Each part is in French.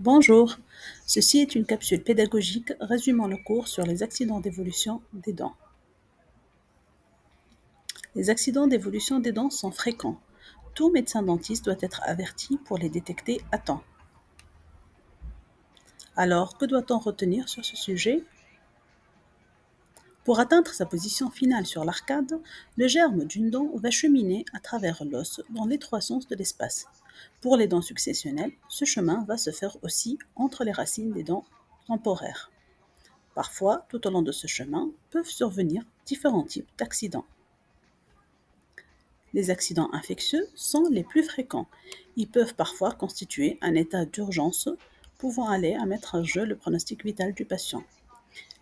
Bonjour, ceci est une capsule pédagogique résumant le cours sur les accidents d'évolution des dents. Les accidents d'évolution des dents sont fréquents. Tout médecin dentiste doit être averti pour les détecter à temps. Alors, que doit-on retenir sur ce sujet? Pour atteindre sa position finale sur l'arcade, le germe d'une dent va cheminer à travers l'os dans les trois sens de l'espace. Pour les dents successionnelles, ce chemin va se faire aussi entre les racines des dents temporaires. Parfois, tout au long de ce chemin, peuvent survenir différents types d'accidents. Les accidents infectieux sont les plus fréquents. Ils peuvent parfois constituer un état d'urgence pouvant aller à mettre en jeu le pronostic vital du patient.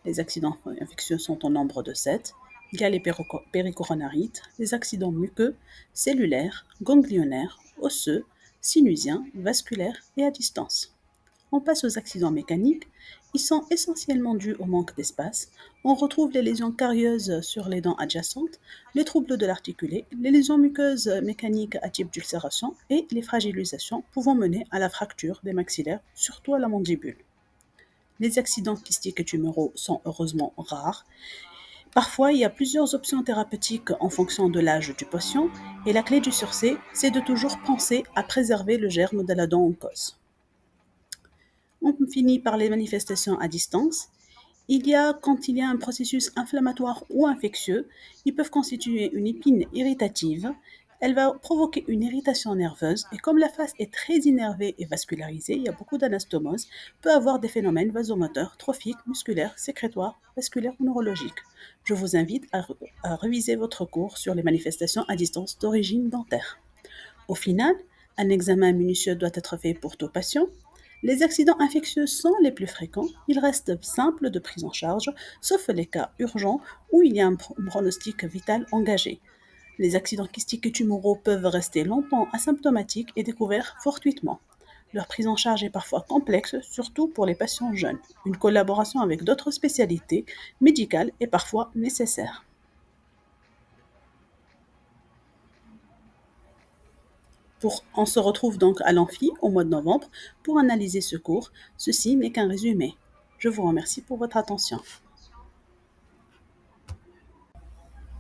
Les accidents infectieux sont au nombre de 7. Il y a les péricoronarites, les accidents muqueux, cellulaires, ganglionnaires, osseux, sinusiens, vasculaires et à distance. On passe aux accidents mécaniques. Ils sont essentiellement dus au manque d'espace. On retrouve les lésions carieuses sur les dents adjacentes, les troubles de l'articulé, les lésions muqueuses mécaniques à type d'ulcération et les fragilisations pouvant mener à la fracture des maxillaires, surtout à la mandibule. Les accidents kystiques et tumoraux sont heureusement rares. Parfois, il y a plusieurs options thérapeutiques en fonction de l'âge du patient et la clé du succès, c'est de toujours penser à préserver le germe de la dent en cause. On finit par les manifestations à distance. Quand il y a un processus inflammatoire ou infectieux, ils peuvent constituer une épine irritative. Elle va provoquer une irritation nerveuse et comme la face est très innervée et vascularisée, il y a beaucoup d'anastomose, peut avoir des phénomènes vasomoteurs, trophiques, musculaires, sécrétoires, vasculaires ou neurologiques. Je vous invite à réviser votre cours sur les manifestations à distance d'origine dentaire. Au final, un examen minutieux doit être fait pour tout patient. Les accidents infectieux sont les plus fréquents. Ils restent simples de prise en charge, sauf les cas urgents où il y a un pronostic vital engagé. Les accidents kystiques et tumoraux peuvent rester longtemps asymptomatiques et découverts fortuitement. Leur prise en charge est parfois complexe, surtout pour les patients jeunes. Une collaboration avec d'autres spécialités médicales est parfois nécessaire. On se retrouve donc à l'amphi au mois de novembre pour analyser ce cours. Ceci n'est qu'un résumé. Je vous remercie pour votre attention.